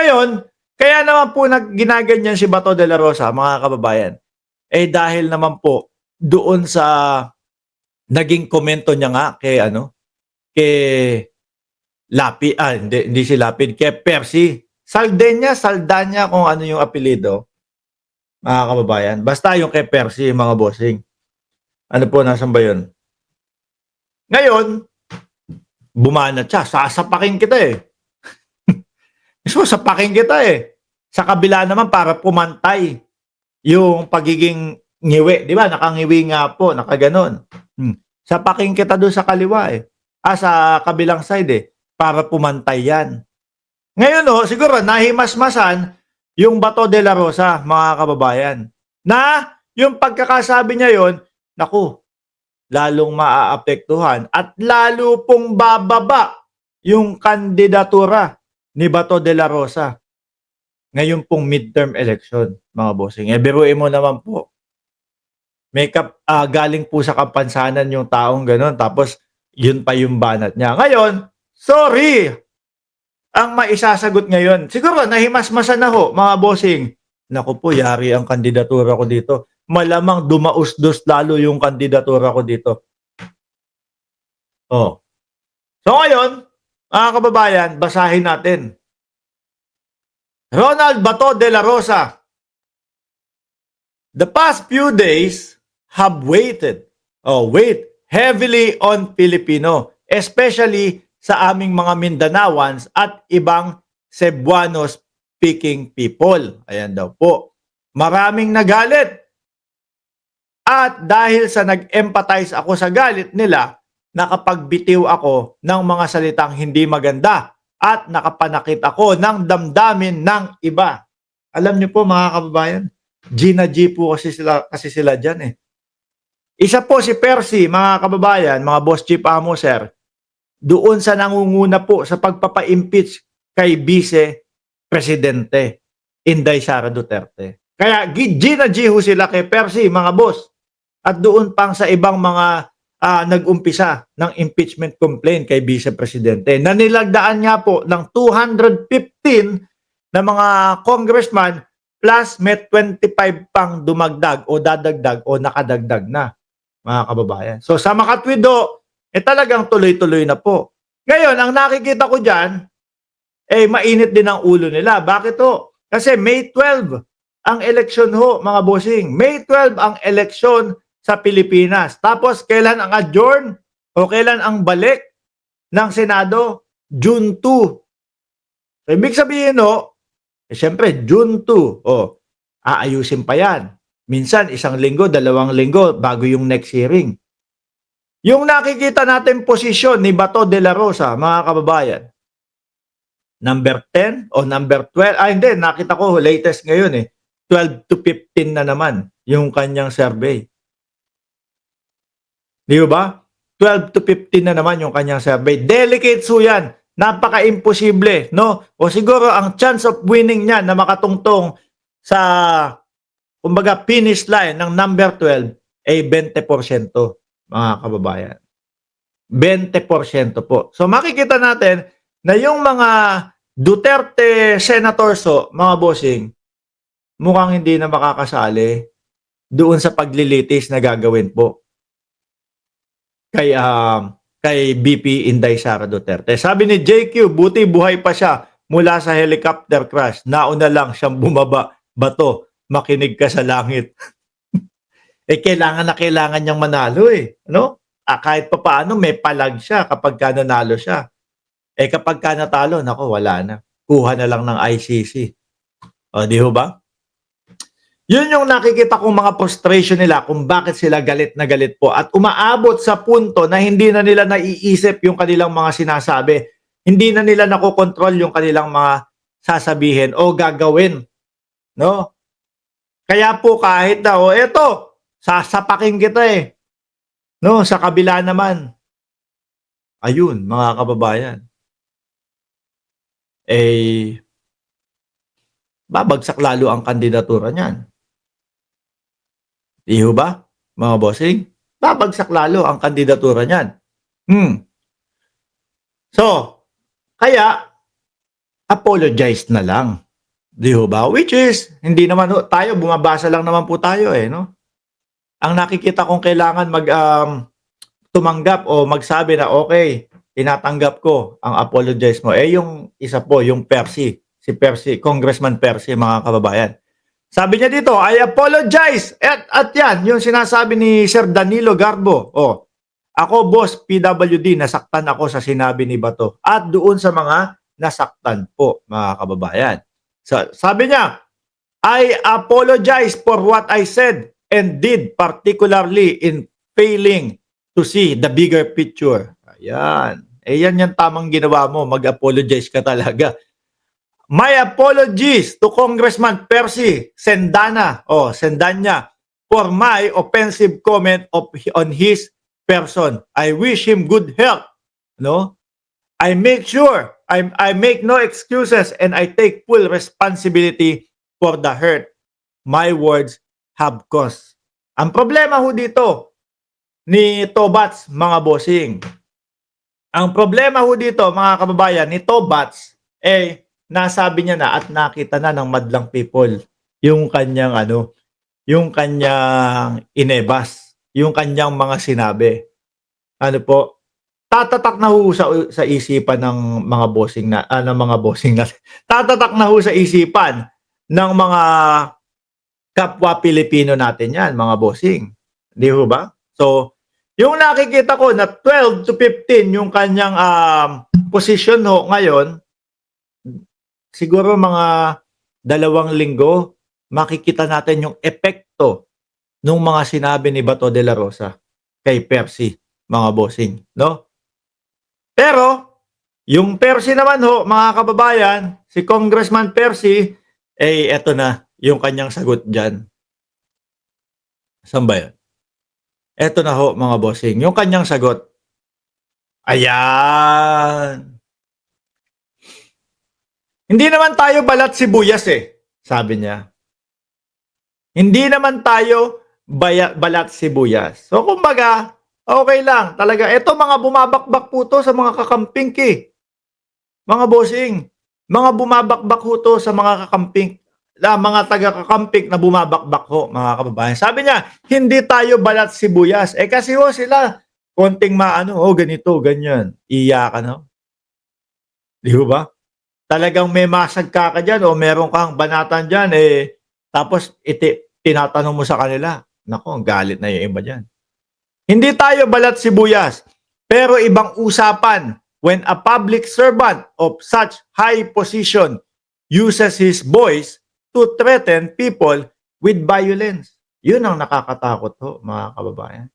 Ngayon, kaya naman po ginaganyan si Bato de la Rosa, mga kababayan, eh dahil naman po doon sa naging komento niya nga kay kay hindi si Lapid, kay Percy. Saldanya kung ano yung apelyido, mga kababayan. Basta yung kay Percy, mga bossing. Ano po, nasan ba yun? Ngayon, bumanat siya. Sasapakin kita eh. Mismo, sapakin kita eh. Sa kabila naman, para pumantay yung pagiging ngiwi. Di ba? Nakangiwi nga po, nakaganon. Sapakin kita doon sa kaliwa eh. Sa kabilang side eh. Para pumantay yan. Ngayon siguro nahimasmasan yung Bato de la Rosa, mga kababayan. Na yung pagkakasabi niya yon, naku, lalong maaapektuhan at lalo pong bababa yung kandidatura ni Bato de la Rosa ngayon pong midterm election, mga bossing. Biruin mo naman po. Galing po sa kapansanan yung taong gano'n, tapos yun pa yung banat niya. Ngayon, sorry, ang maisasagot ngayon, siguro nahimasmasan na ho, mga bossing. Naku po, yari ang kandidatura ko dito. Malamang dumausdos lalo yung kandidatura ko dito. So ngayon, mga kababayan, basahin natin. Ronald Bato de la Rosa. The past few days have wait heavily on Filipino, especially sa aming mga Mindanaoans at ibang Cebuano-speaking people. Ayan daw po. Maraming nagalit. At dahil sa nag-empathize ako sa galit nila, nakapagbitiw ako ng mga salitang hindi maganda at nakapanakit ako ng damdamin ng iba. Alam niyo po, mga kababayan, Gina G po kasi sila dyan eh. Isa po si Percy, mga kababayan, mga boss chief amo sir, doon sa nangunguna po sa pagpapa-impeach kay Vice Presidente Inday Sara Duterte. Kaya Gina G ho sila kay Percy, mga boss. At doon pang sa ibang mga nag-umpisa ng impeachment complaint kay Vice Presidente na nilagdaan nga po ng 215 na mga congressman plus may 25 pang dumagdag o dadagdag o nakadagdag na, mga kababayan. So sa makatwido, talagang tuloy-tuloy na po. Ngayon, ang nakikita ko dyan, mainit din ang ulo nila. Bakit ho? Kasi May 12 ang eleksyon ho, mga bossing. May 12 ang eleksyon sa Pilipinas. Tapos, kailan ang adjourn o kailan ang balik ng Senado? June 2. So, ibig sabihin siyempre, June 2. Aayusin pa yan. Minsan, 1 linggo, 2 linggo bago yung next hearing. Yung nakikita natin posisyon ni Bato de la Rosa, mga kababayan, number 10 o number 12, hindi, nakita ko latest ngayon 12 to 15 na naman yung kanyang survey. Di ba? 12 to 15 na naman yung kanyang survey. Delicate so yan. Napaka-imposible, no? O siguro ang chance of winning niya na makatungtong sa, kumbaga, finish line ng number 12 ay 20%, mga kababayan. 20% po. So makikita natin na yung mga Duterte senators, mga bossing, mukhang hindi na makakasali doon sa paglilitis na gagawin po kay BP Inday Sara Duterte. Sabi ni JQ, buti buhay pa siya mula sa helicopter crash. Nauna lang siyang bumaba. Bato, makinig ka sa langit. Kailangan niyang manalo no? Kahit pa paano may palag siya kapag nanalo siya. Kapag natalo, nako, wala na. Kuha na lang ng ICC. Di ho ba? Yun yung nakikita kong mga frustration nila kung bakit sila galit na galit po at umaabot sa punto na hindi na nila naiisip yung kanilang mga sinasabi. Hindi na nila nakokontrol yung kanilang mga sasabihin o gagawin. No? Kaya po kahit na, eto, sasapakin kita no, sa kabila naman. Ayun, mga kababayan. Babagsak lalo ang kandidatura niyan. Di ba, mga bossing? Babagsak lalo ang kandidatura niyan. So, kaya, apologize na lang. Di ho ba? Which is, hindi naman ho, tayo, bumabasa lang naman po tayo eh, no? Ang nakikita kong kailangan tumanggap o magsabi na, okay, tinatanggap ko ang apologize mo. Eh, yung isa po, yung si Percy, Congressman Percy, mga kababayan. Sabi niya dito, I apologize. At yan, yung sinasabi ni Sir Danilo Garbo. Oh, ako, boss, PWD, nasaktan ako sa sinabi ni Bato. At doon sa mga nasaktan po, mga kababayan. So, sabi niya, I apologize for what I said and did, particularly in failing to see the bigger picture. Ayan. Eh, yan yung tamang ginawa mo. Mag-apologize ka talaga. My apologies to Congressman Percy Sendanya for my offensive comment on his person. I wish him good health. No? I make sure I make no excuses and I take full responsibility for the hurt my words have caused. Ang problema ho dito ni Tobats, mga bossing. Ang problema ho dito, mga kababayan, ni Tobats, nasabi niya na at nakita na ng madlang people yung kanyang yung kanyang inebas, yung kanyang mga sinabi. Ano po? Tatatak na ho sa isipan ng mga bossing tatatak na ho sa isipan ng mga kapwa Pilipino natin yan, mga bossing. Di ho ba? So, yung nakikita ko na 12 to 15 yung kanyang position ho ngayon, siguro mga 2 linggo, makikita natin yung epekto ng mga sinabi ni Bato de la Rosa kay Percy, mga bossing, no? Pero, yung Percy naman ho, mga kababayan, si Congressman Percy, eto na, yung kanyang sagot dyan. Saan ba yun? Eto na ho, mga bossing, yung kanyang sagot. Ayan. Hindi naman tayo balat sibuyas sabi niya. Hindi naman tayo balat sibuyas. So kumbaga, okay lang talaga. Ito mga bumabakbak po to sa mga kakamping Mga bossing, mga bumabakbak ho to sa mga kakamping. Mga taga-kakamping na bumabakbak ho, mga kababayan. Sabi niya, hindi tayo balat sibuyas. Kasi ho sila, konting ganito, ganyan. Iyakan ho. Di ba? Talagang may masagka ka dyan o meron kang banatan dyan, tapos tinatanong mo sa kanila. Nako, galit na yung iba dyan. Hindi tayo balat sibuyas, pero ibang usapan when a public servant of such high position uses his voice to threaten people with violence. Yun ang nakakatakot ho, mga kababayan.